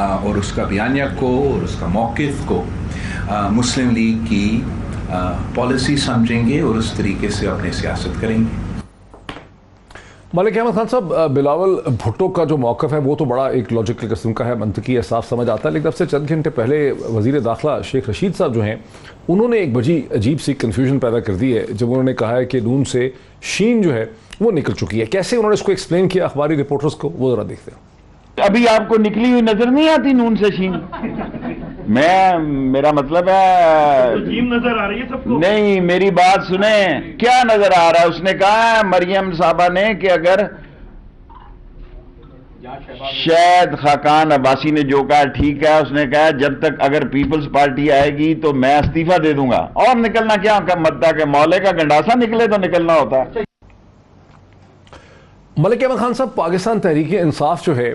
اور اس کا بیانیہ کو اور اس کا موقف کو مسلم لیگ کی پالیسی سمجھیں گے اور اس طریقے سے اپنی سیاست کریں گے. ملک احمد خان صاحب، بلاول بھٹو کا جو موقف ہے وہ تو بڑا ایک لاجیکل قسم کا ہے، منطقی ہے، صاف سمجھ آتا ہے، لیکن اب سے چند گھنٹے پہلے وزیر داخلہ شیخ رشید صاحب جو ہیں انہوں نے ایک بڑی عجیب سی کنفیوژن پیدا کر دی ہے جب انہوں نے کہا ہے کہ نون سے شین جو ہے وہ نکل چکی ہے. کیسے انہوں نے اس کو ایکسپلین کیا اخباری رپورٹرز کو، وہ ذرا دیکھتے ہیں. ابھی آپ کو نکلی ہوئی نظر نہیں آتی نون سے شین؟ میرا مطلب ہے نظر آ رہی ہے سب کو. نہیں، میری بات سنیں، کیا نظر آ رہا ہے؟ اس نے کہا ہے مریم صاحبہ نے کہ اگر شاید خاقان عباسی نے جو کہا ٹھیک ہے، اس نے کہا جب تک اگر پیپلز پارٹی آئے گی تو میں استعفیٰ دے دوں گا، اور نکلنا کیا مدہ کے مولے کا گنڈاسا نکلے تو نکلنا ہوتا ہے. ملک احمد خان صاحب، پاکستان تحریک انصاف جو ہے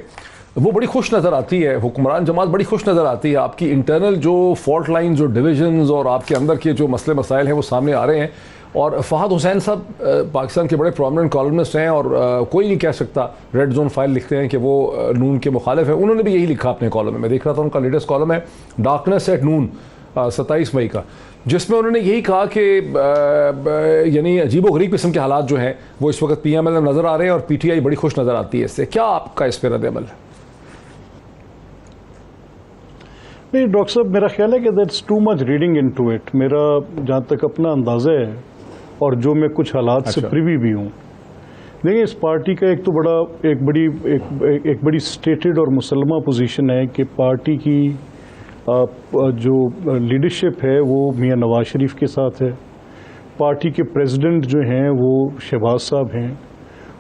وہ بڑی خوش نظر آتی ہے، حکمران جماعت بڑی خوش نظر آتی ہے. آپ کی انٹرنل جو فالٹ لائن، جو ڈویژنز اور آپ کے اندر کے جو مسئلے مسائل ہیں وہ سامنے آ رہے ہیں. اور فہد حسین صاحب پاکستان کے بڑے پرومیننٹ کالمنسٹ ہیں اور کوئی نہیں کہہ سکتا، ریڈ زون فائل لکھتے ہیں کہ وہ نون کے مخالف ہیں. انہوں نے بھی یہی لکھا اپنے کالم میں. میں دیکھ رہا تھا ان کا لیٹسٹ کالم ہے ڈارکنیس ایٹ نون 27 مئی کا، جس میں انہوں نے یہی کہا کہ یعنی عجیب و غریب قسم کے حالات جو ہیں وہ اس وقت پی ایم ایل میں نظر آ رہے ہیں اور پی ٹی آئی بڑی خوش نظر آتی ہے اس سے. کیا آپ کا اس پہ رد عمل ہے؟ نہیں ڈاکٹر صاحب، میرا خیال ہے کہ that's too much reading into it. میرا جہاں تک اپنا اندازہ ہے اور جو میں کچھ حالات سے پریوی بھی ہوں، دیکھیں اس پارٹی کا ایک تو ایک بڑی اسٹیٹڈ اور مسلمہ پوزیشن ہے کہ پارٹی کی جو لیڈرشپ ہے وہ میاں نواز شریف کے ساتھ ہے. پارٹی کے پریزیڈنٹ جو ہیں وہ شہباز صاحب ہیں.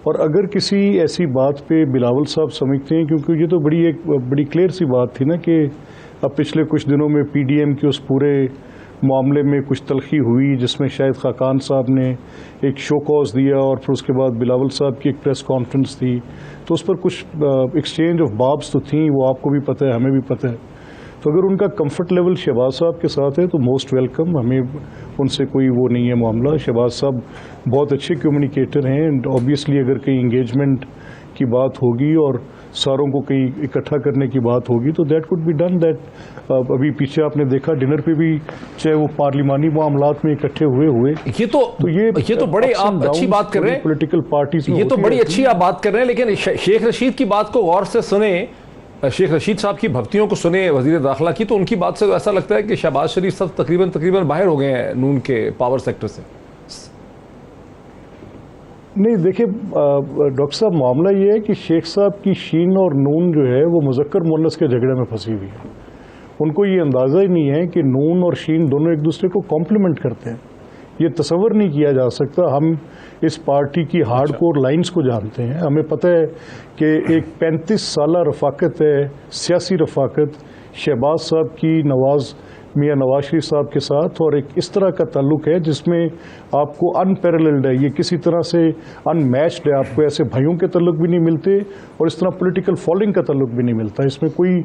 اور اگر کسی ایسی بات پہ بلاول صاحب سمجھتے ہیں، کیونکہ یہ تو بڑی کلیئر سی بات تھی نا کہ اب پچھلے کچھ دنوں میں پی ڈی ایم کے اس پورے معاملے میں کچھ تلخی ہوئی جس میں شاید خاقان صاحب نے ایک شو کاز دیا اور پھر اس کے بعد بلاول صاحب کی ایک پریس کانفرنس تھی، تو اس پر کچھ ایکسچینج آف بابس تو تھیں، وہ آپ کو بھی پتہ ہے، ہمیں بھی پتہ ہے. تو اگر ان کا کمفرٹ لیول شہباز صاحب کے ساتھ ہے تو موسٹ ویلکم، ہمیں ان سے کوئی وہ نہیں ہے معاملہ. شہباز صاحب بہت اچھے کمیونیکیٹر ہیں اینڈ آبویسلی اگر کہیں انگیجمنٹ کی بات ہوگی اور ساروں کو کہیں اکٹھا کرنے کی بات ہوگی تو that could be done. That ابھی پیچھے آپ نے دیکھا ڈنر پہ بھی چاہے وہ پارلیمانی معاملات میں اکٹھے ہوئے یہ تو بڑے آپ اچھی بات کر رہے ہیں پولیٹیکل پارٹیز میں، یہ تو بڑی اچھی آپ بات کر رہے ہیں، لیکن شیخ رشید کی بات کو غور سے سنیں، شیخ رشید صاحب کی بھکتیوں کو سنیں وزیر داخلہ کی، تو ان کی بات سے ایسا لگتا ہے کہ شہباز شریف صاحب تقریباً باہر ہو گئے ہیں نون کے پاور سیکٹر سے. نہیں دیکھیں ڈاکٹر صاحب، معاملہ یہ ہے کہ شیخ صاحب کی شین اور نون جو ہے وہ مذکر مؤنث کے جھگڑے میں پھنسی ہوئی ہے. ان کو یہ اندازہ ہی نہیں ہے کہ نون اور شین دونوں ایک دوسرے کو کمپلیمنٹ کرتے ہیں. یہ تصور نہیں کیا جا سکتا. ہم اس پارٹی کی ہارڈ کور لائنز کو جانتے ہیں. ہمیں پتہ ہے کہ ایک 35 سالہ رفاقت ہے، سیاسی رفاقت شہباز صاحب کی میاں نواز شریف صاحب کے ساتھ، اور ایک اس طرح کا تعلق ہے جس میں آپ کو ان پیرللڈ ہے، یہ کسی طرح سے ان میچڈ ہے. آپ کو ایسے بھائیوں کے تعلق بھی نہیں ملتے اور اس طرح پولیٹیکل فالوئنگ کا تعلق بھی نہیں ملتا. اس میں کوئی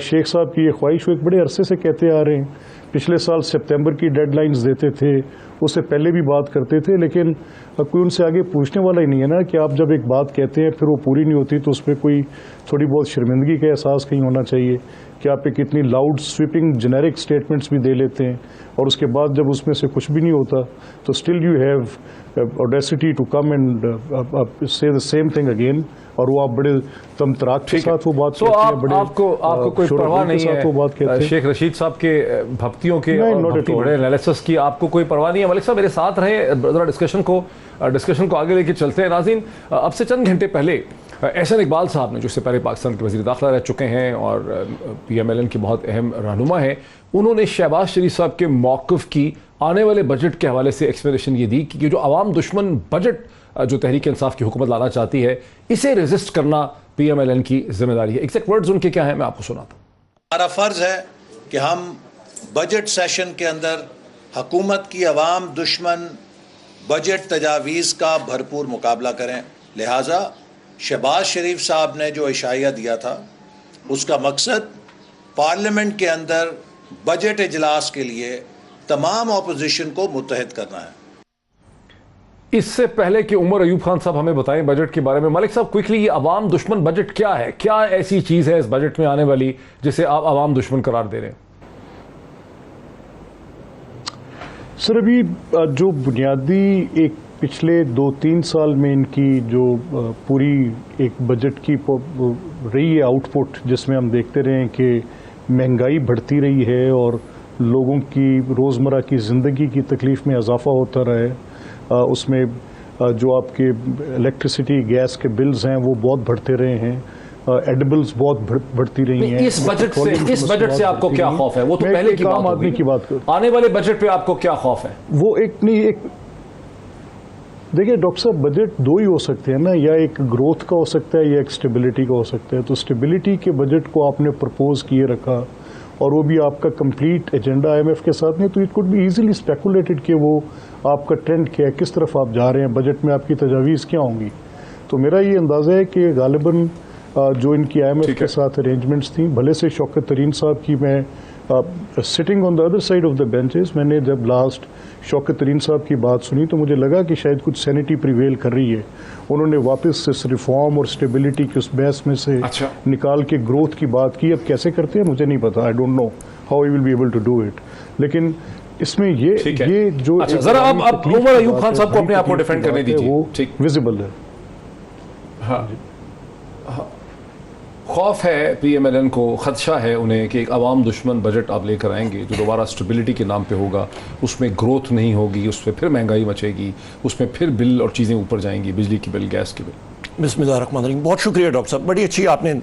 شیخ صاحب کی یہ خواہش وہ ایک بڑے عرصے سے کہتے آ رہے ہیں. پچھلے سال سپتمبر کی ڈیڈ لائنز دیتے تھے، اس سے پہلے بھی بات کرتے تھے، لیکن کوئی ان سے آگے پوچھنے والا ہی نہیں ہے نا کہ آپ جب ایک بات کہتے ہیں پھر وہ پوری نہیں ہوتی تو اس پہ کوئی تھوڑی بہت شرمندگی کا احساس کہیں ہونا چاہیے کہ آپ ایک اتنی لاؤڈ سویپنگ جنیرک اسٹیٹمنٹس بھی دے لیتے ہیں اور اس کے بعد جب اس میں سے کچھ بھی نہیں ہوتا تو still you have audacity to come and say the same thing again. اور وہ آپ بڑے تمتراک کے ساتھ وہ بات کرتے ہیں، بڑے آپ کو کوئی پرواہ نہیں ہے شیخ رشید صاحب کے بھکتیوں کے بڑے انالیسس کی، آپ کو کوئی پرواہ نہیں ہے. ملک صاحب میرے ساتھ رہے، ذرا ڈسکشن کو آگے لے کے چلتے ہیں. ناظرین، اب سے چند گھنٹے پہلے احسن اقبال صاحب نے، جو اس سے پہلے پاکستان کے وزیر داخلہ رہ چکے ہیں اور پی ایم ایل این کے بہت اہم رہنما ہیں، انہوں نے شہباز شریف صاحب کے موقف کی آنے والے بجٹ کے حوالے سے ایکسپلینیشن یہ دی کہ جو عوام دشمن بجٹ جو تحریک انصاف کی حکومت لانا چاہتی ہے، اسے ریزسٹ کرنا پی ایم ایل این کی ذمہ داری ہے. ایگزیکٹ ورڈز ان کے کیا ہیں، میں آپ کو سناتا ہوں. ہمارا فرض ہے کہ ہم بجٹ سیشن کے اندر حکومت کی عوام دشمن بجٹ تجاویز کا بھرپور مقابلہ کریں. لہٰذا شہباز شریف صاحب نے جو اشاعیہ دیا تھا اس کا مقصد پارلیمنٹ کے اندر بجٹ اجلاس کے لیے تمام اپوزیشن کو متحد کرنا ہے. اس سے پہلے کہ عمر ایوب خان صاحب ہمیں بتائیں بجٹ کے بارے میں، ملک صاحب کوئکلی یہ عوام دشمن بجٹ کیا ہے؟ کیا ایسی چیز ہے اس بجٹ میں آنے والی جسے آپ عوام دشمن قرار دے رہے ہیں؟ سر ابھی جو بنیادی ایک پچھلے 2-3 سال میں ان کی جو پوری ایک بجٹ کی رہی ہے آؤٹ پٹ، جس میں ہم دیکھتے رہے ہیں کہ مہنگائی بڑھتی رہی ہے اور لوگوں کی روزمرہ کی زندگی کی تکلیف میں اضافہ ہوتا رہا ہے، اس میں جو آپ کے الیکٹریسٹی گیس کے بلز ہیں وہ بہت بڑھتے رہے ہیں، ایڈیبلز بہت بڑھتی رہی ہیں۔ اس بجٹ سے آپ کو کیا خوف ہے؟ وہ تو پہلے کی عام آدمی کی بات کروں، آنے والے بجٹ پہ آپ کو کیا خوف ہے؟ وہ ایک دیکھیں ڈاکٹر صاحب، بجٹ دو ہی ہو سکتے ہیں نا، یا ایک گروتھ کا ہو سکتا ہے یا ایک اسٹیبلٹی کا ہو سکتا ہے۔ تو اسٹیبلٹی کے بجٹ کو آپ نے پرپوز کیے رکھا اور وہ بھی آپ کا کمپلیٹ ایجنڈا آئی ایم ایف کے ساتھ نہیں، تو it could be easily speculated کہ وہ آپ کا ٹرینڈ کیا ہے، کس طرف آپ جا رہے ہیں، بجٹ میں آپ کی تجاویز کیا ہوں گی۔ تو میرا یہ اندازہ ہے کہ غالباً جو ان کی آئی ایم ایف کے ساتھ ارینجمنٹس تھیں، بھلے سے شوکت ترین صاحب کی میں sitting on the other side of the benches, میں نے جب لاسٹ شوکت ترین صاحب کی بات سنی تو مجھے لگا کہ شاید کچھ سینٹی پریویل کر رہی ہے، انہوں نے واپس اس ریفارم اور اسٹیبلٹی کی اس بحث میں سے نکال کے گروتھ کی بات کی۔ اب کیسے کرتے ہیں مجھے نہیں پتا، I don't know how he will be able to do it, لیکن اس میں یہ جو ذرا آپ عمر ایوب خان صاحب کو اپنے آپ کو ڈیفینڈ کرنے دیجیے، وہ ویزیبل ہے۔ ہاں خوف ہے پی ایم ایل این کو، خدشہ ہے انہیں کہ ایک عوام دشمن بجٹ آپ لے کر آئیں گے جو دوبارہ اسٹیبلٹی کے نام پہ ہوگا، اس میں گروتھ نہیں ہوگی، اس پہ پھر مہنگائی مچے گی، اس میں پھر بل اور چیزیں اوپر جائیں گی، بجلی کی بل، گیس کی بل۔ بسم اللہ الرحمن الرحیم۔ بہت شکریہ ڈاکٹر صاحب، بڑی اچھی آپ نے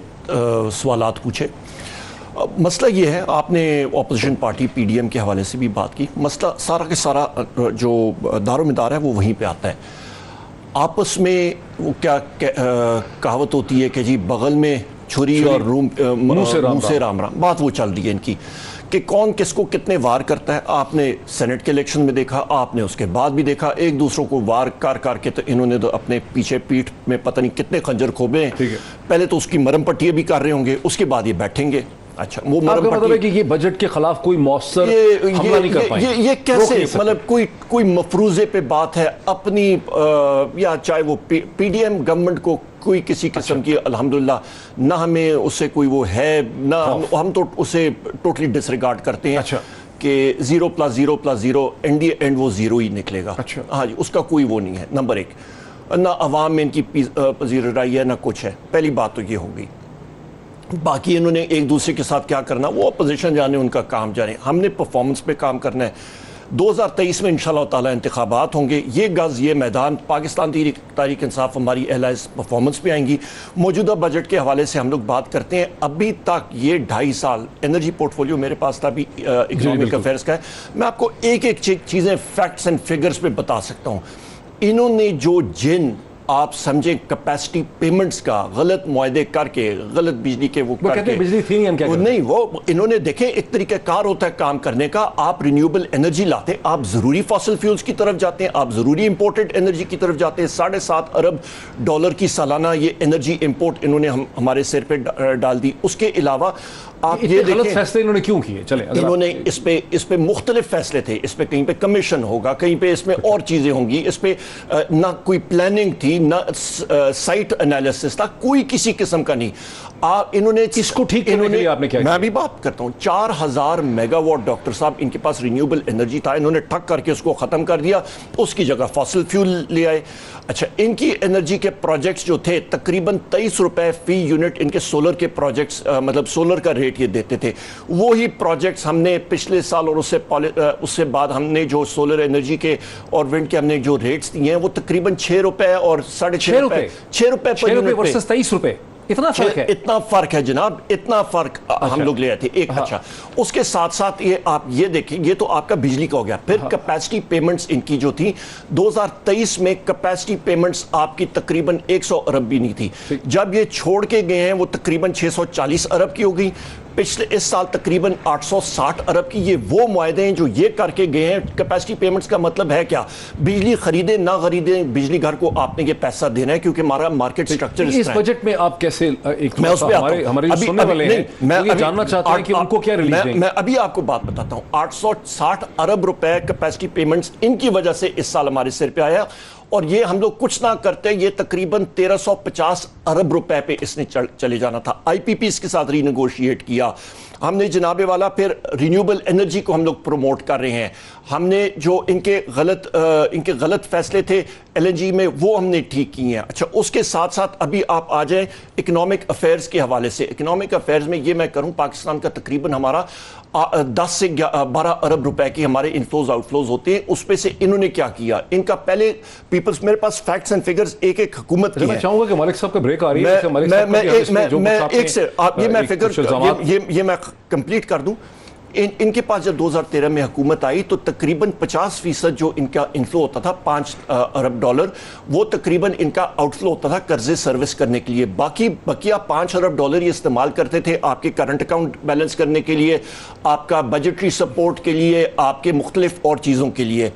سوالات پوچھے۔ مسئلہ یہ ہے، آپ نے opposition party P D M کے حوالے سے بھی بات کی، مسئلہ سارا کے سارا جو دار و مدار ہے وہ وہیں پہ آتا ہے۔ آپس میں وہ کیا کہاوت ہوتی ہے کہ جی بغل میں چھری اور منہ سے رام رام، بات وہ چل رہی ہے ان کی کہ کون کس کو کتنے وار کرتا ہے۔ آپ نے سینٹ کے الیکشن میں دیکھا، آپ نے اس کے بعد بھی دیکھا، ایک دوسروں کو وار کر کے تو انہوں نے تو اپنے پیچھے پیٹھ میں پتہ نہیں کتنے خنجر کھوبے ہیں۔ پہلے تو اس کی مرم پٹی بھی کر رہے ہوں گے، اس کے بعد یہ بیٹھیں گے۔ اچھا وہ مرم مطلب ہے کہ یہ بجٹ کے خلاف کوئی مؤثر حملہ نہیں کر پائیں، یہ کیسے مطلب کوئی مفروضے پہ بات ہے اپنی، یا چاہے وہ پی ڈی ایم گورنمنٹ کو کوئی کسی قسم کی الحمدللہ نہ ہمیں اس سے کوئی وہ ہے، نہ ہم تو اسے ٹوٹلی ڈس ریگارڈ کرتے ہیں کہ 0+0+0 اینڈ وہ زیرو ہی نکلے گا۔ ہاں جی، اس کا کوئی وہ نہیں ہے۔ نمبر ایک، نہ عوام میں ان کی پذیر رائے ہے نہ کچھ ہے، پہلی بات تو یہ ہوگی۔ باقی انہوں نے ایک دوسرے کے ساتھ کیا کرنا وہ اپوزیشن جانے، ان کا کام جانے، ہم نے پرفارمنس پہ کام کرنا ہے۔ 2023 میں انشاءاللہ تعالی انتخابات ہوں گے، یہ گز یہ میدان پاکستان تحریک انصاف ہماری اہلائز پرفارمنس پہ آئیں گی۔ موجودہ بجٹ کے حوالے سے ہم لوگ بات کرتے ہیں، ابھی تک یہ 2.5 سال انرجی پورٹ فولیو میرے پاس تھا بھی اکنامک افیئرس کا ہے، میں آپ کو ایک ایک چیزیں فیکٹس اینڈ فگرز پہ بتا سکتا ہوں۔ انہوں نے جو آپ سمجھیں کیپیسٹی پیمنٹس کا غلط معاہدے کر کے، غلط بجلی کے وہ کر کے، بجلی تھی نہیں، وہ انہوں نے دیکھیں ایک طریقہ کار ہوتا ہے کام کرنے کا، آپ رینیوبل انرجی لاتے، آپ ضروری فاسل فیولز کی طرف جاتے ہیں، آپ ضروری امپورٹڈ انرجی کی طرف جاتے ہیں۔ $7.5 ارب کی سالانہ یہ انرجی امپورٹ انہوں نے ہمارے سر پہ ڈال دی۔ اس کے علاوہ آپ یہ غلط فیصلے انہوں نے کیوں کیے؟ چلیں انہوں نے اس پہ مختلف فیصلے تھے، اس پہ کہیں پہ کمیشن ہوگا، کہیں پہ اس میں اور چیزیں ہوں گی، اس پہ نہ کوئی پلاننگ تھی، نہ سائٹ انالیسس تھا، کوئی کسی قسم کا نہیں۔ انہوں نے اس کو ٹھیک کرنے کے لیے آپ نے کیا کیا؟ میں بھی بات کرتا ہوں، 4000 میگا واٹ ڈاکٹر صاحب ان کے پاس رینیوبل انرجی تھا، انہوں نے ٹھک کر کے اس کو ختم کر دیا، اس کی جگہ فاسل فیول لے آئے۔ اچھا، ان کی انرجی کے پروجیکٹس جو تھے تقریباً $23 فی یونٹ ان کے سولر کے پروجیکٹس، مطلب سولر کا ریٹ یہ دیتے تھے، وہی پروجیکٹس ہم نے پچھلے سال اور اس سے بعد ہم نے جو سولر انرجی کے اور ونڈ کے ہم نے جو ریٹس دیے ہیں وہ تقریباً $6 اور $6.5 پر یونٹ پہ، $23 اتنا فرق ہے؟ اتنا فرق ہے جناب، اتنا فرق ہم لوگ لے آئے تھے ایک۔ اچھا، اس کے ساتھ ساتھ یہ آپ یہ دیکھیں، یہ تو آپ کا بجلی کا ہو گیا۔ پھر کیپیسٹی پیمنٹس ان کی جو تھی 2023 میں کیپیسٹی پیمنٹس آپ کی تقریباً 100 ارب بھی نہیں تھی، جب یہ چھوڑ کے گئے ہیں وہ تقریباً 640 ارب کی ہو گئی۔ پچھلے اس سال تقریباً 860 ارب کی یہ وہ معاہدے ہیں جو یہ کر کے گئے ہیں۔ کیپیسٹی پیمنٹس کا مطلب ہے کیا؟ بجلی خریدیں نہ خریدیں، بجلی گھر کو آپ نے یہ پیسہ دینا ہے، کیونکہ ہمارا مارکیٹ سٹرکچر اس بجٹ میں آپ کیسے میں اس پہ ہمارے جو سننے والے ہیں یہ جاننا چاہتے ہیں کہ ان کو کیا ریلیف دیں؟ میں ابھی آپ کو بات بتاتا ہوں۔ 860 ارب روپے کیپیسٹی پیمنٹس ان کی وجہ سے اس سال ہمارے سر پہ آیا، اور یہ ہم لوگ کچھ نہ کرتے یہ تقریباً 1350 ارب روپے پہ اس نے چلے جانا تھا. آئی پی پی اس کے ساتھ ری نیگوشیٹ کیا ہم نے جناب والا. پھر رینیوبل انرجی کو ہم لوگ پروموٹ کر رہے ہیں. ہم نے جو ان کے غلط فیصلے تھے ایل این جی میں وہ ہم نے ٹھیک کیے ہیں. اچھا اس کے ساتھ ساتھ ابھی آپ آ جائیں اکنامک افیئرز کے حوالے سے. اکنامک افیئرز میں یہ میں کروں پاکستان کا تقریباً ہمارا 10 سے 12 ارب روپے کی ہمارے انفلوز آؤٹ فلوز ہوتے ہیں. اس پہ سے انہوں نے کیا کیا ان کا پہلے پیپلز میرے پاس فیکٹس اینڈ فگرز ایک ایک حکومت کی میں چاہوں گا کہ ملک صاحب کا بریک آ رہی ہے. میں ایک سے یہ میں فگر یہ میں کمپلیٹ کر دوں. ان کے پاس جب 2013 میں حکومت آئی تو تقریباً 50% جو ان کا انفلو ہوتا تھا $5 ارب وہ تقریباً ان کا آؤٹ فلو ہوتا تھا قرضے سروس کرنے کے لیے. باقی بقیہ $5 ارب یہ استعمال کرتے تھے آپ کے کرنٹ اکاؤنٹ بیلنس کرنے کے لیے, آپ کا بجٹری سپورٹ کے لیے, آپ کے مختلف اور چیزوں کے لیے.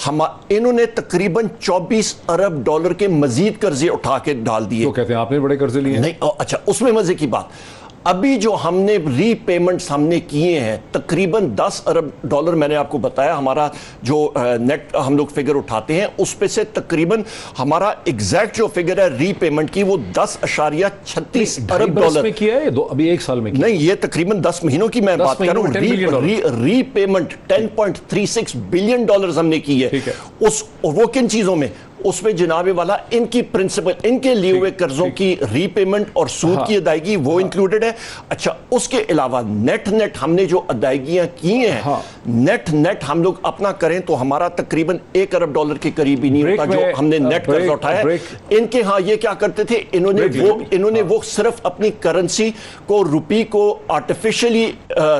انہوں نے تقریباً $24 ارب کے مزید قرضے اٹھا کے ڈال دیے. تو کہتے ہیں آپ نے بڑے قرضے لیے نہیں. اچھا اس میں مزے کی بات, ابھی جو ہم نے ری پیمنٹس ہم نے کیے ہیں تقریباً $10 ارب میں نے آپ کو بتایا ہمارا جو نیٹ ہم لوگ فگر اٹھاتے ہیں اس پہ سے تقریباً ہمارا ایگزیکٹ جو فگر ہے ری پیمنٹ کی وہ $10.36 ارب میں کیا ہے. ابھی ایک سال میں نہیں, یہ تقریباً 10 مہینوں کی میں بات کر رہا ہوں. ری پیمنٹ $10.36 بلین ہم نے کی ہے. وہ کن چیزوں میں, اس میں جناب والا ان کی پرنسپل ان کے لیے ہوئے قرضوں کی ری پیمنٹ اور سود کی ادائیگی وہ انکلوڈڈ ہے. اچھا اس کے علاوہ نیٹ ہم نے جو ادائیگیاں کی ہیں نیٹ ہم لوگ اپنا کریں تو ہمارا تقریباً $1 ارب کے قریب ہی نہیں ہوتا جو ہم نے نیٹ قرض اٹھایا. ان کے ہاں یہ کیا کرتے تھے انہوں نے وہ صرف اپنی کرنسی کو روپی کو آرٹیفیشلی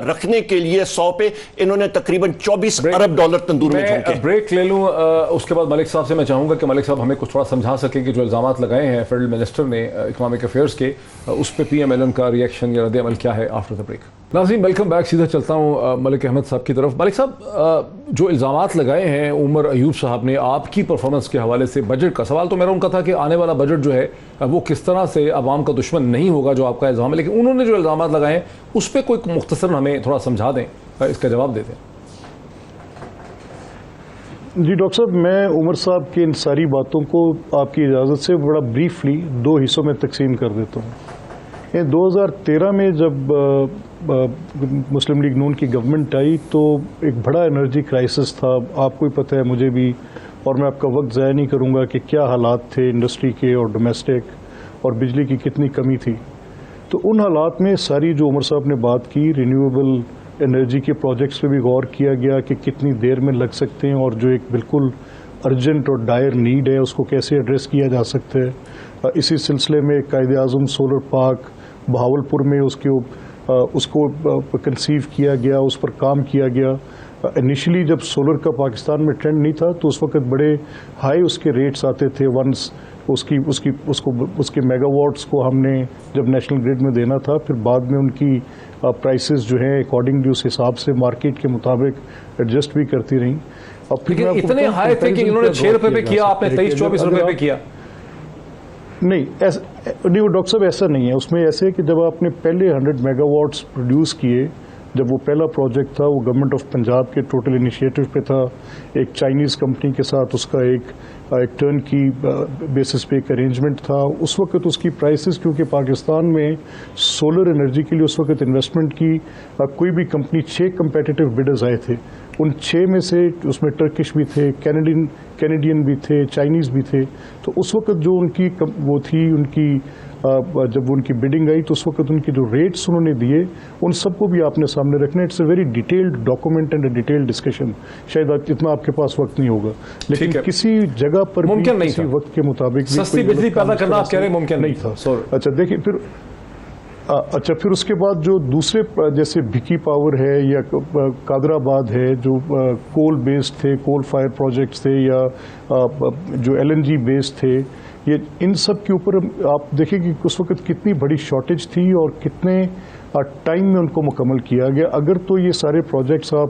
رکھنے کے لیے 100 پہ انہوں نے تقریباً $24 ارب تندور میں جھونکے. بریک لے لوں, اس کے بعد ملک صاحب سے میں چاہوں گا کہ ملک صاحب ہمیں کچھ تھوڑا سمجھا سکیں کہ جو الزامات لگائے ہیں فیڈرل منسٹر نے اکنامک افیئرز کے, اس پہ پی ایم ایل این کا ریئیکشن یا رد عمل کیا ہے آفٹر دا بریک. ناظرین ویلکم بیک. سیدھا چلتا ہوں ملک احمد صاحب کی طرف. ملک صاحب جو الزامات لگائے ہیں عمر ایوب صاحب نے آپ کی پرفارمنس کے حوالے سے, بجٹ کا سوال تو میرا ان کا تھا کہ آنے والا بجٹ جو ہے وہ کس طرح سے عوام کا دشمن نہیں ہوگا جو آپ کا الزام ہے, لیکن انہوں نے جو الزامات لگائے ہیں اس پہ کوئی مختصر ہمیں تھوڑا سمجھا دیں, اس کا جواب دیتے ہیں. جی ڈاکٹر صاحب, میں عمر صاحب کی ان ساری باتوں کو آپ کی اجازت سے بڑا بریفلی 2 حصوں میں تقسیم کر دیتا ہوں. 2013 میں جب مسلم لیگ نون کی گورنمنٹ آئی تو ایک بڑا انرجی کرائسس تھا. آپ کو ہی پتہ ہے, مجھے بھی, اور میں آپ کا وقت ضائع نہیں کروں گا کہ کیا حالات تھے انڈسٹری کے اور ڈومیسٹک, اور بجلی کی کتنی کمی تھی. تو ان حالات میں ساری جو عمر صاحب نے بات کی رینیویبل انرجی کے پروجیکٹس پہ بھی غور کیا گیا کہ کتنی دیر میں لگ سکتے ہیں, اور جو ایک بالکل ارجنٹ اور ڈائر نیڈ ہے اس کو کیسے ایڈریس کیا جا سکتا ہے. اسی سلسلے میں قائد اعظم سولر پارک بہاولپور میں اس کو کنسیو کیا گیا, اس پر کام کیا گیا. انیشلی جب سولر کا پاکستان میں ٹرینڈ نہیں تھا تو اس وقت بڑے ہائی اس کے ریٹس آتے تھے. ونس اس کے میگا واٹس کو ہم نے جب نیشنل گریڈ میں دینا تھا, پھر بعد میں ان کی پرائسز جو ہیں اکارڈنگلی اس حساب سے مارکیٹ کے مطابق ایڈجسٹ بھی کرتی رہیں. لیکن اتنے ہائی تھے کہ انہوں نے 6 روپے پہ کیا, آپ نے 23-24 روپے پہ کیا. نہیں ڈاکٹر صاحب ایسا نہیں ہے. اس میں ایسے کہ جب آپ نے پہلے 100 میگا واٹس پروڈیوس کیے, جب وہ پہلا پروجیکٹ تھا وہ گورنمنٹ آف پنجاب کے ٹوٹل انیشیٹو پہ تھا, ایک چائنیز کمپنی کے ساتھ اس کا ایک ٹرن کی بیسس پہ ایک ارینجمنٹ تھا. اس وقت اس کی پرائسز, کیونکہ پاکستان میں سولر انرجی کے لیے اس وقت انویسٹمنٹ کی کوئی بھی کمپنی 6 کمپیٹیٹو بڈرز آئے تھے. ان 6 میں سے اس میں ٹرکش بھی تھے, کینیڈین بھی تھے, چائنیز بھی تھے. تو اس وقت جو ان کی وہ تھی, ان کی جب ان کی بیڈنگ آئی تو اس وقت ان کی جو ریٹس انہوں نے دیے ان سب کو بھی آپ نے سامنے رکھنا. It's a very detailed document and a detailed discussion. شاید اتنا آپ کے پاس وقت نہیں ہوگا, لیکن کسی جگہ پر ممکن نہیں تھا وقت کے مطابق سستی بجلی پیدا کرنا آپ کہہ رہے ہیں ممکن نہیں تھا. اچھا دیکھیں پھر اس کے بعد جو دوسرے جیسے بھکی پاور ہے یا قادر آباد ہے جو کول بیسڈ تھے, کول فائر پروجیکٹس تھے, یا جو ایل این جی بیسڈ تھے, یہ ان سب کے اوپر آپ دیکھیں کہ اس وقت کتنی بڑی شارٹیج تھی اور کتنے ٹائم میں ان کو مکمل کیا گیا. اگر تو یہ سارے پروجیکٹس آپ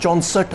64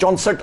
64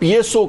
PSO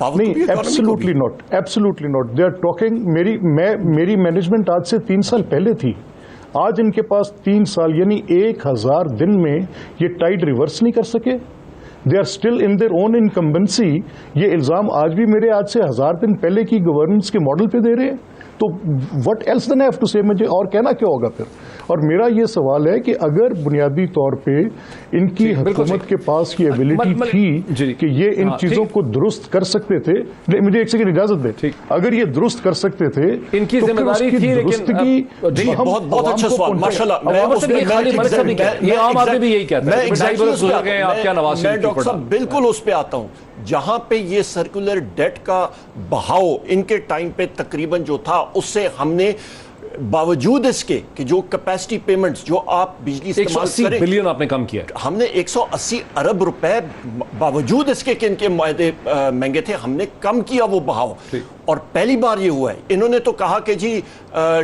نہیں, absolutely not. They are talking, میری مینجمنٹ آج سے 3 سال پہلے تھی. آج ان کے پاس 3 سال یعنی 1000 دن میں یہ ٹائڈ ریورس نہیں کر سکے. They are still in their own incumbency. یہ الزام آج بھی میرے آج سے 1000 دن پہلے کی گورننس کے ماڈل پہ دے رہے ہیں. تو what else then I have to say, مجھے اور کہنا کیا ہوگا پھر. اور میرا یہ سوال ہے کہ اگر بنیادی طور پہ ان کی حکومت کے پاس یہ ایبلٹی تھی کہ یہ ان چیزوں کو درست کر سکتے تھے, مجھے ایک سیکنڈ اجازت دیں, اگر یہ درست کر سکتے تھے ان کی ذمہ داری تھی, لیکن بہت اچھا سوال, ماشاءاللہ. یہ عام آدمی بھی یہی کہتا ہے. میں ڈاکٹر صاحب بالکل اس پہ آتا ہوں جہاں پہ یہ سرکولر ڈیٹ کا بہاؤ ان کے ٹائم پہ تقریباً جو تھا اس سے ہم نے باوجود اس کے کہ جو کیپیسٹی پیمنٹس جو آپ بجلی استعمال کریں 180 بلین آپ نے کم کیا, ہم نے 180 ارب روپے باوجود اس کے کہ ان کے معاہدے مہنگے تھے ہم نے کم کیا وہ بہاؤ. اور پہلی بار یہ ہوا ہے, انہوں نے تو کہا کہ جی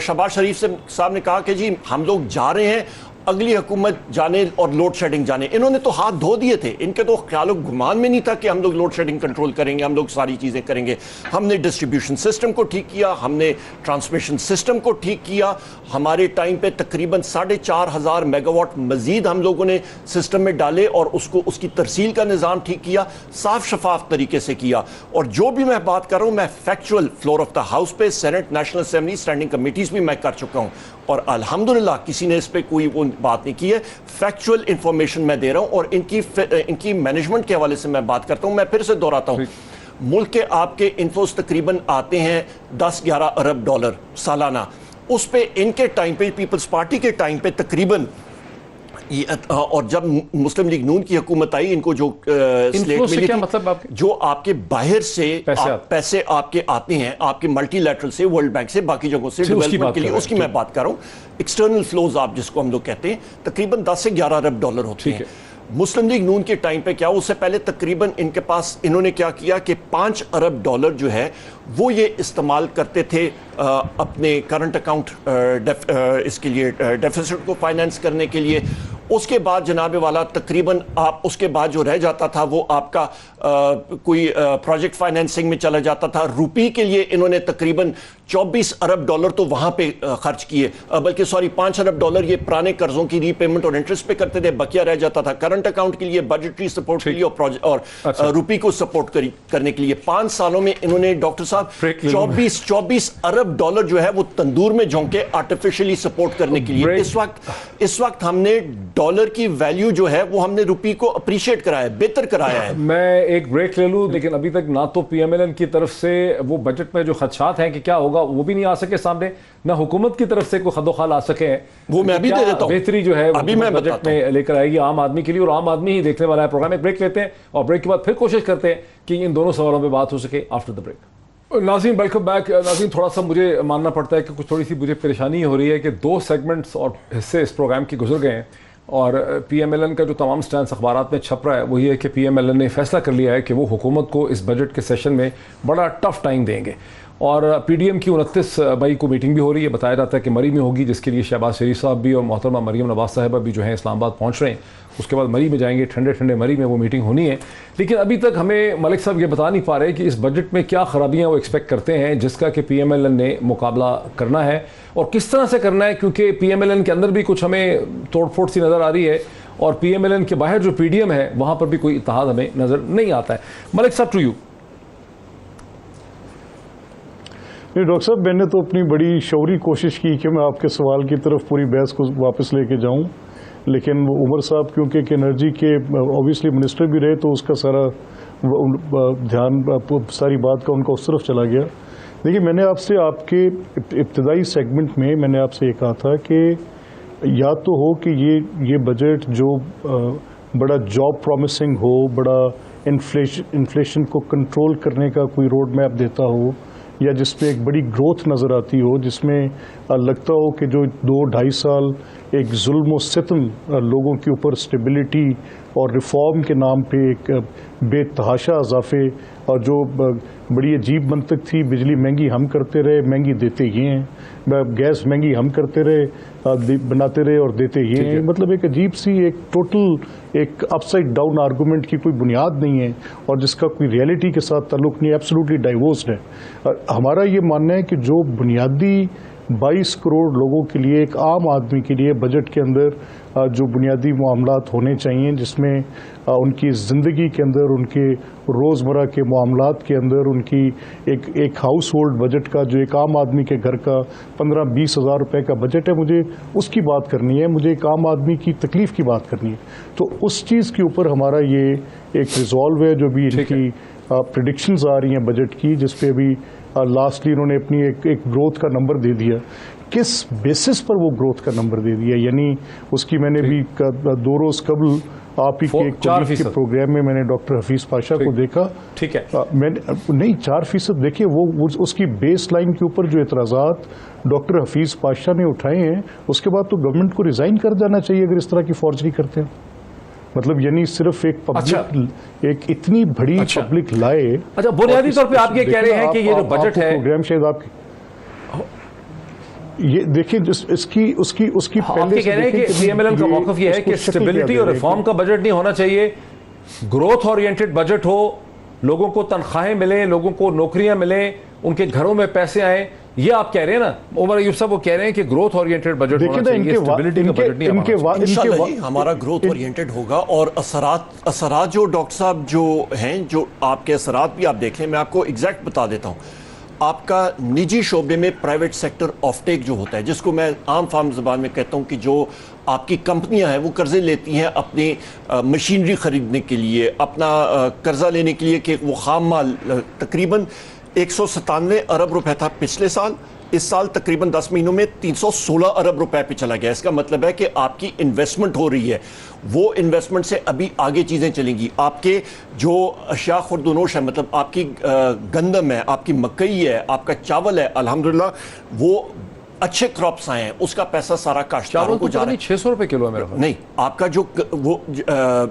شہباز شریف صاحب نے کہا کہ جی ہم لوگ جا رہے ہیں اگلی حکومت جانے اور لوڈ شیڈنگ جانے. انہوں نے تو ہاتھ دھو دیے تھے, ان کے تو خیال و گمان میں نہیں تھا کہ ہم لوگ لوڈ شیڈنگ کنٹرول کریں گے, ہم لوگ ساری چیزیں کریں گے. ہم نے ڈسٹریبیوشن سسٹم کو ٹھیک کیا, ہم نے ٹرانسمیشن سسٹم کو ٹھیک کیا. ہمارے ٹائم پہ تقریباً 4500 میگا واٹ مزید ہم لوگوں نے سسٹم میں ڈالے اور اس کی ترسیل کا نظام ٹھیک کیا, صاف شفاف طریقے سے کیا. اور جو بھی میں بات کر رہا ہوں میں factual floor of the house پہ, senate, national assembly, standing committees بھی میں کر چکا ہوں اور الحمدللہ کسی نے اس پہ کوئی وہ بات نہیں کی ہے. فیکچوئل انفارمیشن میں دے رہا ہوں اور ان کی مینجمنٹ کے حوالے سے میں بات کرتا ہوں. میں پھر سے دہراتا ہوں, ملک کے آپ کے انفوز تقریباً آتے ہیں 10-11 ارب ڈالر سالانہ. اس پہ ان کے ٹائم پہ پیپلز پارٹی کے ٹائم پہ تقریباً, اور جب مسلم لیگ نون کی حکومت آئی ان کو جو سلیٹ ملی تھی, جو آپ کے باہر سے پیسے آپ کے آتے ہیں آپ کے ملٹی لیٹرل سے, ورلڈ بینک سے, باقی جگہوں سے ڈیولپمنٹ کے لیے, اس کی میں بات کر رہا ہوں. ایکسٹرنل فلوز آپ جس کو ہم لوگ کہتے ہیں تقریباً 10 سے 11 ارب ڈالر ہوتے ہیں. مسلم لیگ نون کے ٹائم پہ کیا, اس سے پہلے تقریباً ان کے پاس انہوں نے کیا کیا کہ 5 ارب ڈالر جو ہے وہ یہ استعمال کرتے تھے اپنے کرنٹ اکاؤنٹ اس کے لیے ڈیفیسٹ کو فائنینس کرنے کے لیے. اس کے بعد جناب والا تقریباً آپ اس کے بعد جو رہ جاتا تھا وہ آپ کا کوئی پروجیکٹ فائنینسنگ میں چلا جاتا تھا. روپی کے لیے انہوں نے تقریباً 24 ارب ڈالر تو وہاں پہ خرچ کیے, بلکہ 5 ارب ڈالر یہ پرانے قرضوں کی ری پیمنٹ اور انٹرسٹ پہ کرتے تھے, بقیہ رہ جاتا تھا کرنٹ اکاؤنٹ کے لیے, بجٹری سپورٹ کے لیے اور روپی کو سپورٹ کرنے کے لیے. 5 سالوں میں انہوں نے ڈاکٹر صاحب 24 ارب ڈالر جو ہے وہ تندور میں جھونکے آرٹیفیشلی سپورٹ کرنے کے لیے. اس وقت ہم نے ڈالر کی ویلیو جو ہے وہ ہم نے روپی کو اپریشیٹ کرایا ہے, بہتر کرایا ہے. میں ایک بریک لے لوں, لیکن ابھی تک نہ تو پی ایم ایل این کی طرف سے وہ بجٹ میں جو خدشات ہیں کہ کیا ہوگا وہ بھی نہیں آ سکے سامنے, نہ حکومت کی طرف سے کوئی خد و خال آ سکے ہیں. وہ میں ابھی دے دیتا ہوں, بہتری جو ہے ابھی میں بجٹ میں لے کر آئے گی عام آدمی کے لیے, اور عام آدمی ہی دیکھنے والا ہے پروگرام. ایک بریک لیتے ہیں اور بریک کے بعد پھر کوشش کرتے ہیں کہ ان دونوں سوالوں پہ بات ہو سکے آفٹر دا بریک. ناظرین ویلکم بیک. ناظرین تھوڑا سا مجھے ماننا پڑتا ہے کہ کچھ تھوڑی سی مجھے پریشانی ہو رہی ہے کہ 2 سیگمنٹس اور حصے اس پروگرام کے گزر گئے ہیں, اور پی ایم ایل این کا جو تمام سٹینس اخبارات میں چھپ رہا ہے وہ یہ ہے کہ پی ایم ایل این نے فیصلہ کر لیا ہے کہ وہ حکومت کو اس بجٹ کے سیشن میں بڑا ٹف ٹائم دیں گے. اور پی ڈی ایم کی 29 مئی کو میٹنگ بھی ہو رہی ہے, بتایا جاتا ہے کہ مری میں ہوگی, جس کے لیے شہباز شریف صاحب بھی اور محترمہ مریم نواز صاحبہ بھی جو ہیں اسلام آباد پہنچ رہے ہیں. اس کے بعد مری میں جائیں گے, ٹھنڈے مری میں وہ میٹنگ ہونی ہے. لیکن ابھی تک ہمیں ملک صاحب یہ بتا نہیں پا رہے کہ اس بجٹ میں کیا خرابیاں وہ ایکسپیکٹ کرتے ہیں جس کا کہ پی ایم ایل این نے مقابلہ کرنا ہے, اور کس طرح سے کرنا ہے, کیونکہ پی ایم ایل این کے اندر بھی کچھ ہمیں توڑ پھوڑ سی نظر آ رہی ہے, اور پی ایم ایل این کے باہر جو پی ڈی ایم ہے وہاں پر بھی کوئی اتحاد ہمیں نظر نہیں آتا ہے. ملک صاحب ٹو یو. نہیں ڈاکٹر صاحب, میں نے تو اپنی بڑی شعوری کوشش کی کہ میں آپ کے سوال کی طرف پوری بحث کو واپس لے کے جاؤں, لیکن وہ عمر صاحب کیونکہ انرجی کے اوبیسلی منسٹر بھی رہے تو اس کا سارا دھیان, ساری بات کا ان کا اس طرف چلا گیا. دیکھیے, میں نے آپ سے آپ کے ابتدائی سیگمنٹ میں میں نے آپ سے یہ کہا تھا کہ یا تو ہو کہ یہ بجٹ جو بڑا جاب پرومسنگ ہو, بڑا انفلیشن کو کنٹرول کرنے کا کوئی روڈ میپ دیتا ہو, یا جس میں ایک بڑی گروتھ نظر آتی ہو, جس میں لگتا ہو کہ جو 2-2.5 سال ایک ظلم و ستم لوگوں کے اوپر اسٹیبلٹی اور ریفارم کے نام پہ ایک بے تحاشا اضافے، اور جو بڑی عجیب منطق تھی، بجلی مہنگی ہم کرتے رہے، مہنگی دیتے یہ ہیں، گیس مہنگی ہم کرتے رہے، بناتے رہے اور دیتے یہ ہیں. مطلب ایک عجیب سی ایک ٹوٹل ایک اپ سائڈ ڈاؤن آرگومنٹ کی کوئی بنیاد نہیں ہے اور جس کا کوئی ریئلٹی کے ساتھ تعلق نہیں ہے، ایبسولوٹلی ڈائیورسڈ ہے. ہمارا یہ ماننا ہے کہ جو بنیادی 22 کروڑ لوگوں کے لیے، ایک عام آدمی کے لیے بجٹ کے اندر جو بنیادی معاملات ہونے چاہیے، جس میں ان کی زندگی کے اندر، ان کے روزمرہ کے معاملات کے اندر، ان کی ایک ہاؤس ہولڈ بجٹ کا، جو ایک عام آدمی کے گھر کا 15-20 ہزار روپے کا بجٹ ہے، مجھے اس کی بات کرنی ہے، مجھے ایک عام آدمی کی تکلیف کی بات کرنی ہے. تو اس چیز کے اوپر ہمارا یہ ایک ریزالو ہے جو بھی ان کی پریڈکشنز آ رہی ہیں بجٹ کی، جس پہ ابھی لاسٹلی انہوں نے اپنی ایک گروتھ کا نمبر دے دیا. کس بیسس پر وہ گروتھ کا نمبر دے دیا، یعنی اس کی میں نے بھی 2 روز قبل آپ ہی کے پروگرام میں نے ڈاکٹر حفیظ پاشا کو دیکھا. ٹھیک ہے، میں نہیں 4% دیکھیے، وہ اس کی بیس لائن کے اوپر جو اعتراضات ڈاکٹر حفیظ پاشا نے اٹھائے ہیں، اس کے بعد تو گورنمنٹ کو ریزائن کر جانا چاہیے اگر اس طرح کی فورجری کرتے ہیں. مطلب یعنی صرف ایک پبلک ایک اتنی بڑی پبلک لائے. اچھا، بنیادی طور پہ آپ یہ کہہ رہے ہیں کہ یہ جو بجٹ ہے، پروگرام شاید آپ یہ دیکھیں اس کی پہلے کہہ رہے ہیں کہ سی ایم ایل این کا موقف یہ ہے کہ اسٹیبلٹی اور ریفارم کا بجٹ نہیں ہونا چاہیے، گروتھ اورینٹڈ بجٹ ہو، لوگوں کو تنخواہیں ملیں، لوگوں کو نوکریاں ملیں، ان کے گھروں میں پیسے آئیں. یہ آپ کہہ رہے ہیں نا عمر ایوب صاحب، وہ کہہ رہے ہیں کہ گروتھ اورینٹڈ بجٹ ہونا چاہیے، اسٹیبلٹی کا بجٹ نہیں ہونا چاہیے. انشاءاللہ جی ہمارا گروتھ اورینٹڈ ہوگا. اور اثرات جو ڈاکٹر صاحب جو ہیں، جو آپ کے اثرات بھی آپ دیکھ لیں، میں آپ کو ایگزیکٹ بتا دیتا ہوں. آپ کا نجی شعبے میں پرائیویٹ سیکٹر آف ٹیک جو ہوتا ہے، جس کو میں عام فام زبان میں کہتا ہوں کہ جو آپ کی کمپنیاں ہیں وہ قرضے لیتی ہیں اپنی مشینری خریدنے کے لیے، اپنا قرضہ لینے کے لیے، کہ وہ خام مال تقریباً 197 ارب روپے تھا پچھلے سال، اس سال تقریباً 10 مہینوں میں 316 ارب روپے پہ چلا گیا. اس کا مطلب ہے کہ آپ کی انویسٹمنٹ ہو رہی ہے، وہ انویسٹمنٹ سے ابھی آگے چیزیں چلیں گی. آپ کے جو اشیاء خرد و نوش ہے، مطلب آپ کی گندم ہے، آپ کی مکئی ہے، آپ کا چاول ہے، الحمدللہ وہ اچھے کراپس آئے ہیں، اس کا پیسہ سارا کاشتکاروں کو جا رہا ہے. 600 روپے کلو ہے میرا خیال. نہیں، آپ کا جو وہ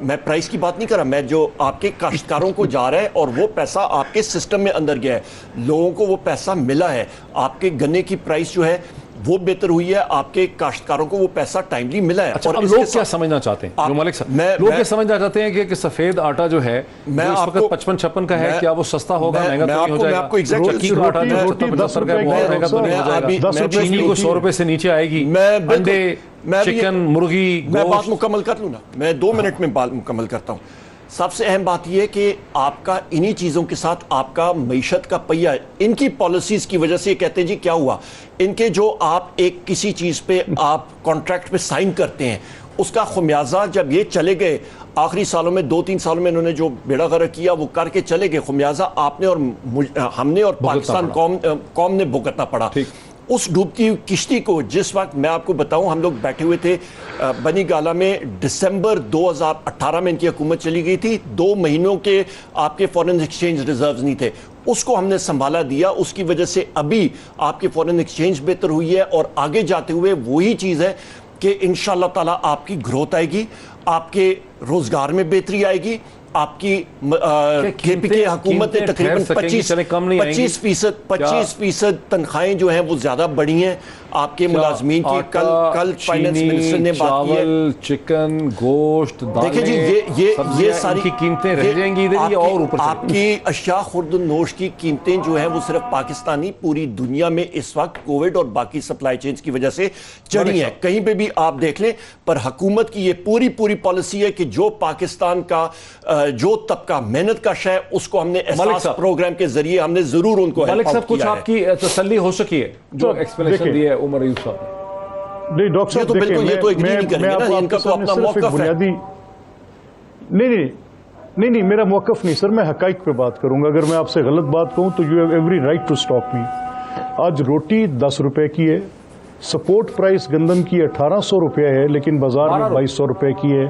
میں پرائس کی بات نہیں کر رہا، میں جو آپ کے کاشتکاروں کو جا رہا ہے اور وہ پیسہ آپ کے سسٹم میں اندر گیا ہے، لوگوں کو وہ پیسہ ملا ہے. آپ کے گنے کی پرائس جو ہے وہ بہتر ہوئی ہے، آپ کے کاشتکاروں کو وہ پیسہ ٹائملی ملا ہے. اور لوگ کیا سمجھنا چاہتے ہیں جو ملک صاحب، لوگ کیا سمجھنا چاہتے ہیں کہ سفید آٹا جو ہے میں اس وقت 55-56 کا ہے، کیا وہ سستا ہوگا، مہنگا تو نہیں ہو جائے گا؟ چینی کو 100 روپے سے نیچے آئے گی، انڈے، چکن، مرغی، میں بات مکمل کر لوں نا، میں 2 منٹ میں بات مکمل کرتا ہوں. سب سے اہم بات یہ کہ آپ کا انہی چیزوں کے ساتھ آپ کا معیشت کا پہیہ، ان کی پالیسیز کی وجہ سے یہ کہتے ہیں جی کیا ہوا، ان کے جو آپ ایک کسی چیز پہ آپ کانٹریکٹ پہ سائن کرتے ہیں، اس کا خمیازہ جب یہ چلے گئے آخری سالوں میں 2-3 سالوں میں انہوں نے جو بیڑا غرق کیا وہ کر کے چلے گئے، خمیازہ آپ نے اور ہم نے اور پاکستان قوم نے بھگتنا پڑا. اس ڈوبتی ہوئی کشتی کو جس وقت میں آپ کو بتاؤں، ہم لوگ بیٹھے ہوئے تھے بنی گالا میں، دسمبر 2018 میں ان کی حکومت چلی گئی تھی، 2 مہینوں کے آپ کے فورن ایکسچینج ریزروز نہیں تھے، اس کو ہم نے سنبھالا دیا. اس کی وجہ سے ابھی آپ کی فورن ایکسچینج بہتر ہوئی ہے، اور آگے جاتے ہوئے وہی چیز ہے کہ انشاءاللہ تعالیٰ آپ کی گروتھ آئے گی، آپ کے روزگار میں بہتری آئے گی. آپ کی کے پی کے حکومت نے تقریباً 25% تنخواہیں جو ہیں وہ زیادہ بڑھی ہیں آپ کے ملازمین کی. کل فائنانس منسٹر نے بات کی ہے، چکن، گوشت، دیکھیں جی یہ ساری قیمتیں رہ جائیں گی ادھر، اور اوپر آپ کی اشیاء خرد و نوش کی قیمتیں جو ہیں وہ صرف پاکستانی، پوری دنیا میں اس وقت کووڈ اور باقی سپلائی چینز کی وجہ سے چڑھی ہیں. کہیں پہ بھی آپ دیکھ لیں، پر حکومت کی یہ پوری پالیسی ہے کہ جو پاکستان کا جو طبقہ محنت کش ہے اس کو ہم نے احساس پروگرام کے ذریعے ہم نے ضرور ان کو ملک صاحب کچھ آپ کی تسلی ہو سکی ہے جو ایکسپلینیشن دی ہے عمر ایوب صاحب؟ نہیں ڈاکٹر صاحب دیکھیں، یہ تو اگری نہیں کریں گے نا، ان کا تو اپنا موقف ہے. نہیں میرا موقف نہیں سر، میں حقائق پہ بات کروں گا. اگر میں آپ سے غلط بات کہوں تو you have every right to stop me. آج روٹی 10 روپے کی ہے، سپورٹ پرائس گندم کی 1800 روپے ہے، لیکن بازار میں 2200 روپے کی ہے.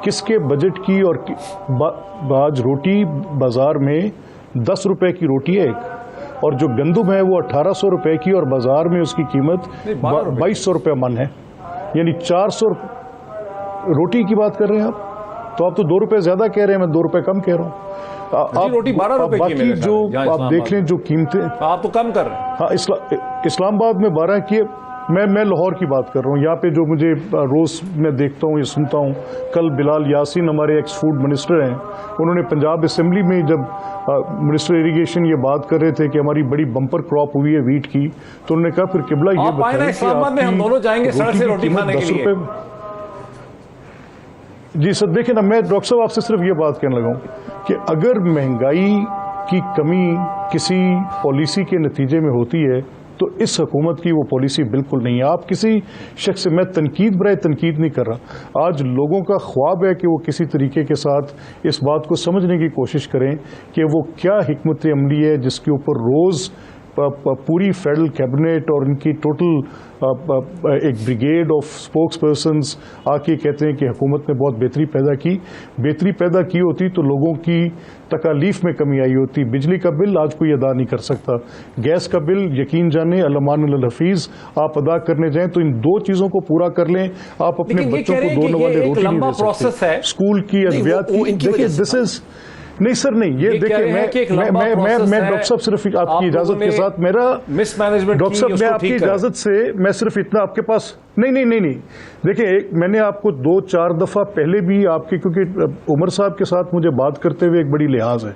کس کے بجٹ کی؟ اور آج روٹی بازار میں 10 روپے کی روٹی ہے ایک، اور جو گندم ہے وہ 1800 روپے کی، اور بازار میں اس کی قیمت 2200 روپے من ہے، یعنی 400 روٹی کی بات کر رہے ہیں آپ. تو آپ تو 2 روپے زیادہ کہہ رہے ہیں, میں 2 روپے کم کہہ رہا ہوں. روٹی 12 روپے کی باقی جو آپ دیکھ لیں جو قیمتیں, آپ تو کم کر رہے ہیں. ہاں, اسلام آباد میں 12 کی, میں لاہور کی بات کر رہا ہوں. یہاں پہ جو مجھے روز میں دیکھتا ہوں یا سنتا ہوں, کل بلال یاسین ہمارے ایکس فوڈ منسٹر ہیں, انہوں نے پنجاب اسمبلی میں جب منسٹر اریگیشن یہ بات کر رہے تھے کہ ہماری بڑی بمپر کراپ ہوئی ہے ویٹ کی, تو انہوں نے کہا پھر قبلہ یہ بتائیں اسلام آباد میں ہم دونوں جائیں گے سڑک سے روٹی کھانے کے لیے. جی سر دیکھیں نا, میں ڈاکٹر صاحب آپ سے صرف یہ بات کہنے لگا ہوں کہ اگر مہنگائی کی کمی کسی پالیسی کے نتیجے میں ہوتی ہے تو اس حکومت کی وہ پالیسی بالکل نہیں ہے. آپ کسی شخص سے, میں تنقید برائے تنقید نہیں کر رہا, آج لوگوں کا خواب ہے کہ وہ کسی طریقے کے ساتھ اس بات کو سمجھنے کی کوشش کریں کہ وہ کیا حکمت عملی ہے جس کے اوپر روز پوری فیڈرل کیبنٹ اور ان کی ٹوٹل ایک بریگیڈ آف اسپوکس پرسنز آ کے کہتے ہیں کہ حکومت نے بہت بہتری پیدا کی. بہتری پیدا کی ہوتی تو لوگوں کی تکالیف میں کمی آئی ہوتی. بجلی کا بل آج کوئی ادا نہیں کر سکتا, گیس کا بل یقین جانے الامان الحفیظ آپ ادا کرنے جائیں تو ان 2 چیزوں کو پورا کر لیں. آپ اپنے بچوں کو 2 نوالے روٹی نہیں دے سکتے. اسکول کی ادویات کی دیکھیں, دس از نہیں سر نہیں, یہ دیکھیں میں ڈاکٹر صاحب صرف آپ کی اجازت کے ساتھ میرا ڈاکٹر صاحب میں آپ کی اجازت سے میں صرف اتنا آپ کے پاس نہیں دیکھیں, میں نے آپ کو 2-4 دفعہ پہلے بھی آپ کے, کیونکہ عمر صاحب کے ساتھ مجھے بات کرتے ہوئے ایک بڑی لحاظ ہے.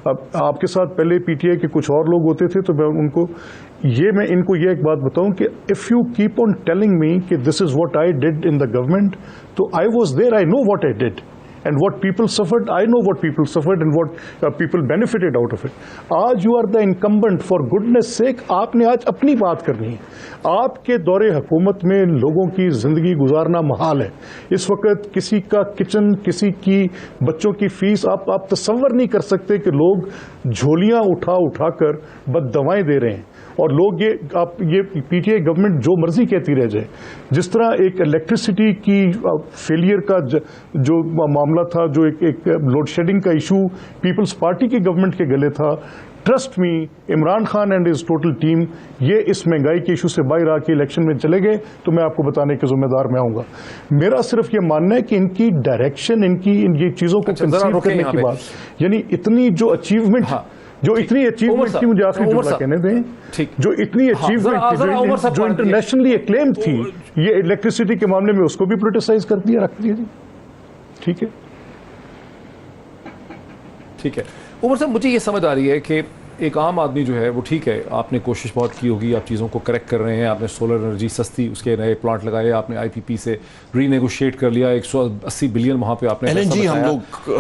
اب آپ کے ساتھ پہلے پی ٹی آئی کے کچھ اور لوگ ہوتے تھے تو میں ان کو یہ ایک بات بتاؤں کہ if you keep on telling me کہ this is what I did in the government, تو I was there, I know what I did and what people suffered, I know what people suffered and what people benefited out of it. آج you are the incumbent, for goodness sake آپ نے آج اپنی بات کرنی ہے. آپ کے دور حکومت میں لوگوں کی زندگی گزارنا محال ہے. اس وقت کسی کا کچن, کسی کی بچوں کی فیس, آپ تصور نہیں کر سکتے کہ لوگ جھولیاں اٹھا کر بد دوائیں دے رہے ہیں. اور لوگ یہ پی ٹی آئی گورنمنٹ جو مرضی کہتی رہ جائے, جس طرح ایک الیکٹریسٹی کی فیلئر کا جو معاملہ تھا, جو ایک لوڈ شیڈنگ کا ایشو پیپلز پارٹی کی گورنمنٹ کے گلے تھا, trust me Imran Khan and his total team یہ اس مہنگائی کے ایشو سے باہر آ کے الیکشن میں چلے گئے تو میں آپ کو بتانے کے ذمہ دار میں آؤں گا. میرا صرف یہ ماننا ہے کہ ان کی ڈائریکشن, ان یہ چیزوں کو کنسیو کرنے کی بات, یعنی اتنی جو اچیومنٹ جو اتنی اچیومنٹ تھی, مجھے آخری جملہ کہنے دیں, جو اتنی اچیومنٹ جو انٹرنیشنلی اکلیمڈ تھی, یہ الیکٹریسٹی کے معاملے میں اس کو بھی پروٹیسائز کر دیا, رکھ دیا. جی ٹھیک ہے. عمر صاحب مجھے یہ سمجھ آ رہی ہے کہ ایک عام آدمی جو ہے وہ ٹھیک ہے, آپ نے کوشش بہت کی ہوگی, آپ چیزوں کو کریکٹ کر رہے ہیں, آپ نے سولر انرجی سستی, اس کے نئے پلانٹ لگائے, آپ نے آئی پی پی سے ری نیگوشیٹ کر لیا, 180 بلین وہاں پہ آپ نے LNG ہم لوگ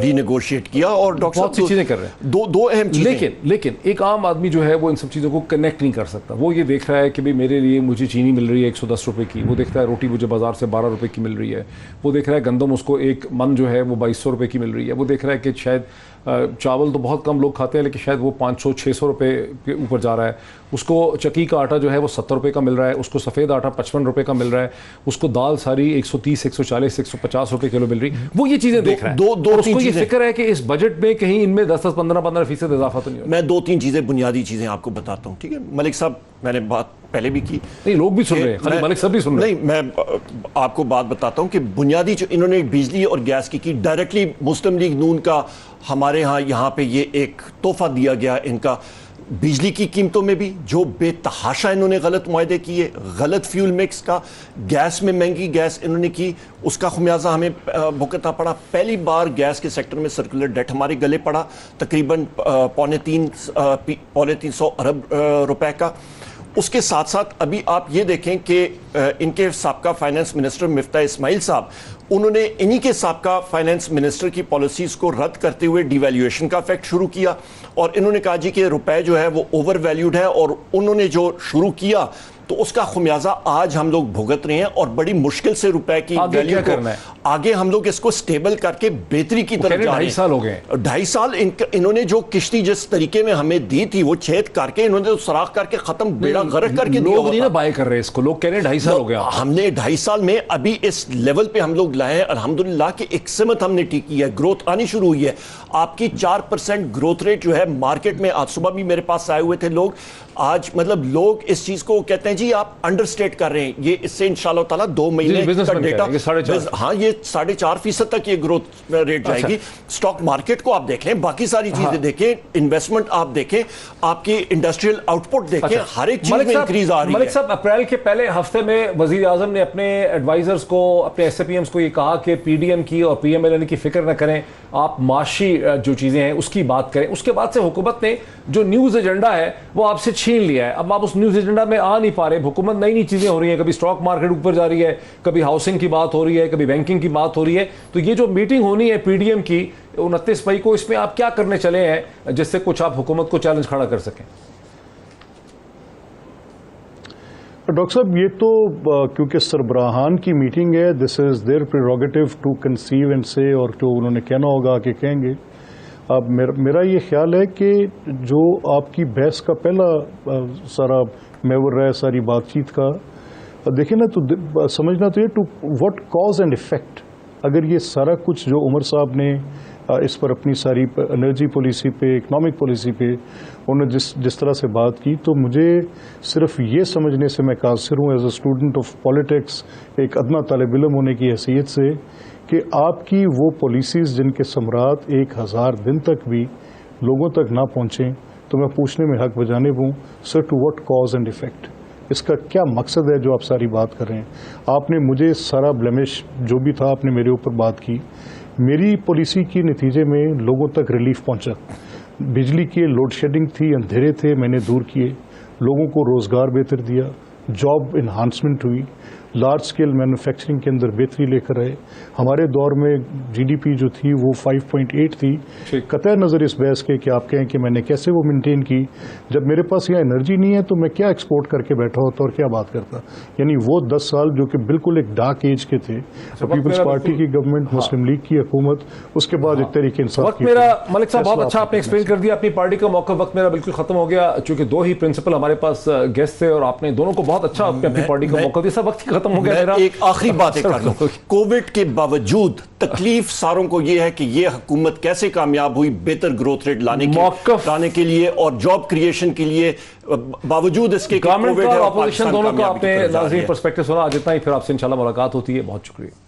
ری نیگوشیٹ کیا, اور ڈاکٹر بہت سی چیزیں کر رہے ہیں. دو اہم چیزیں. لیکن ایک عام آدمی جو ہے وہ ان سب چیزوں کو کنیکٹ نہیں کر سکتا. وہ یہ دیکھ رہا ہے کہ مجھے چینی مل رہی ہے 110 روپے کی, وہ دیکھتا ہے روٹی مجھے بازار سے 12 روپے کی مل رہی ہے, وہ دیکھ رہا ہے گندم اس کو 1 من جو ہے وہ 2200 روپے کی مل رہی ہے, وہ دیکھ رہا ہے کہ شاید چاول تو بہت کم لوگ کھاتے ہیں لیکن شاید وہ 500-600 روپے کے اوپر جا رہا ہے, اس کو چکی کا آٹا جو ہے وہ 70 روپے کا مل رہا ہے, اس کو سفید آٹا 55 روپے کا مل رہا ہے, اس کو دال ساری 130, 140, 150 روپے کلو مل رہی. وہ یہ چیزیں دیکھ رہا ہے, اس کو یہ فکر ہے کہ اس بجٹ میں کہیں ان میں 10-15% اضافہ تو نہیں ہوگا. میں 2-3 چیزیں, بنیادی چیزیں آپ کو بتاتا ہوں, ٹھیک ہے. ملک صاحب میں نے بات پہلے بھی کی, نہیں لوگ بھی سن رہے ہیں, خالی ملک صاحب بھی سن رہے ہیں. نہیں, میں آپ کو بات بتاتا ہوں کہ بنیادی جو انہوں نے بجلی اور گیس کی ڈائریکٹلی مسلم لیگ نون کا ہمارے ہاں یہاں پہ یہ ایک تحفہ دیا گیا ان کا. بجلی کی قیمتوں میں بھی جو بے تحاشا انہوں نے غلط معاہدے کیے, غلط فیول مکس کا, گیس میں مہنگی گیس انہوں نے کی, اس کا خمیازہ ہمیں بھگتنا پڑا. پہلی بار گیس کے سیکٹر میں سرکولر ڈیٹ ہمارے گلے پڑا, تقریباً 350 ارب روپے کا. اس کے ساتھ ساتھ ابھی آپ یہ دیکھیں کہ ان کے سابقہ فائنانس منسٹر مفتاح اسماعیل صاحب, انہوں نے انہی کے سابقہ فائنانس منسٹر کی پالیسیز کو رد کرتے ہوئے ڈی ویلیویشن کا افیکٹ شروع کیا, اور انہوں نے کہا جی کہ روپے جو ہے وہ اوور ویلیوڈ ہے, اور انہوں نے جو شروع کیا تو اس کا خمیازہ آج ہم لوگ بھگت رہے ہیں, اور بڑی مشکل سے روپے کی ویلیو کو آگے ہم لوگ اس کو سٹیبل کر کے بہتری کی طرف جا رہے ہیں. 2.5 سال ہو گئے, 2.5 سال انہوں نے جو کشتی جس طریقے میں ہمیں دی تھی وہ چھید کر کے انہوں نے سراخ کر کے ختم, بیڑا غرق کر کے دیا. لوگ نہیں نا بائی کر رہے اس کو, لوگ کہہ رہے ہیں 2.5 سال ہو گیا. ہم نے 2.5 سال میں ابھی اس لیول پہ ہم لوگ لائے ہیں الحمدللہ کہ ایک سمت ہم نے ٹھیک کی ہے, گروتھ آنی شروع ہوئی ہے. آپ کی 4% گروتھ ریٹ جو ہے مارکیٹ میں, آج صبح بھی میرے پاس آئے ہوئے تھے لوگ, آج مطلب لوگ اس چیز کو کہتے ہیں جی آپ انڈر اسٹیٹ کر رہے ہیں, یہ اس سے انشاءاللہ تعالیٰ 2 مہینے business کا بن ڈیٹا, جائے گا, 4.5 ہاں یہ 4.5% تک یہ گروتھ ریٹ جائے گی. سٹاک مارکیٹ کو آپ دیکھیں, باقی ساری چیزیں دیکھیں, انویسٹمنٹ آپ دیکھیں, آپ کی انڈسٹریل آؤٹ پٹ دیکھیں, ہر ایک چیز میں انکریز آ رہی ہے. ملک صاحب, اپریل کے پہلے ہفتے میں وزیر اعظم نے اپنے ایڈوائزرز کو, اپنے ایس پی ایمز کو یہ کہا کہ پی ڈی ایم کی اور پی ایم ایل این کی فکر نہ کریں, آپ معاشی جو چیزیں ہیں اس کی بات کریں. اس کے بعد سے حکومت نے جو نیوز ایجنڈا ہے وہ آپ سے چھین لیا ہے. اب آپ اس نیوز ایجنڈا میں آ نہیں پا رہے. حکومت نئی چیزیں ہو رہی ہیں, کبھی اسٹاک مارکیٹ اوپر جا رہی ہے, کبھی ہاؤسنگ کی بات ہو رہی ہے, کبھی بینکنگ کی بات ہو رہی ہے. تو یہ جو میٹنگ ہونی ہے پی ڈی ایم کی 29 مئی کو, اس میں آپ کیا کرنے چلے ہیں جس سے کچھ آپ حکومت کو چیلنج کھڑا کر سکیں؟ ڈاکٹر صاحب, یہ تو کیونکہ سربراہان کی میٹنگ ہے, this is their prerogative to conceive and say, اور جو انہوں نے کہنا ہوگا کہ کہیں گے. اب میرا یہ خیال ہے کہ جو آپ کی بحث کا پہلا سارا محور رہا ہے ساری بات چیت کا, دیکھیں نا تو سمجھنا تو یہ to what cause and effect. اگر یہ سارا کچھ جو عمر صاحب نے اس پر اپنی ساری انرجی پالیسی پہ, اکنامک پالیسی پہ انہوں نے جس طرح سے بات کی, تو مجھے صرف یہ سمجھنے سے میں قاصر ہوں as a student of politics, ایک ادنا طالب علم ہونے کی حیثیت سے, کہ آپ کی وہ پالیسیز جن کے ثمرات 1000 دن تک بھی لوگوں تک نہ پہنچیں, تو میں پوچھنے میں حق بجانب ہوں sir, to what cause and effect, اس کا کیا مقصد ہے جو آپ ساری بات کر رہے ہیں. آپ نے مجھے سارا بلیمش جو بھی تھا آپ نے میرے اوپر بات کی. میری پالیسی کے نتیجے میں لوگوں تک ریلیف پہنچا. بجلی کی لوڈ شیڈنگ تھی, اندھیرے تھے, میں نے دور کیے, لوگوں کو روزگار بہتر دیا, جاب انہانسمنٹ ہوئی, لارج سکیل مینوفیکچرنگ کے اندر بہتری لے کر آئے. ہمارے دور میں جی ڈی پی جو تھی وہ 5.8 تھی. قطع نظر اس بحث کے کہ آپ کہیں کہ میں نے کیسے وہ مینٹین کی, جب میرے پاس یہاں انرجی نہیں ہے تو میں کیا ایکسپورٹ کر کے بیٹھا ہوتا اور کیا بات کرتا. یعنی وہ 10 سال جو کہ بالکل ایک ڈارک ایج کے تھے, پیپلز پارٹی کی گورنمنٹ, مسلم لیگ کی حکومت, اس کے بعد ایک طریقے انصاف. وقت میرا ملک صاحب بہت اچھا آپ نے ایکسپلین کر دیا اپنی پارٹی کا موقف. وقت میرا بالکل ختم ہو گیا, چونکہ 2 ہی پرنسپل ہمارے پاس گیسٹ تھے اور آپ نے دونوں کو بہت اچھا اپنی پارٹی کا موقف دیا. سب وقت ہی ختم ہو گیا میرا. ایک آخری باتیں کر لوں. کووڈ کے باوجود تکلیف ساروں کو یہ ہے کہ یہ حکومت کیسے کامیاب ہوئی بہتر گروتھ ریٹ لانے کے لیے اور جاب کریشن کے لیے, باوجود اس کے گورنمنٹ اور اپوزیشن دونوں کا آپ نے ناظرین پرسپیکٹو سنا. آج اتنا ہی, پھر آپ سے انشاءاللہ ملاقات ہوتی ہے. بہت شکریہ.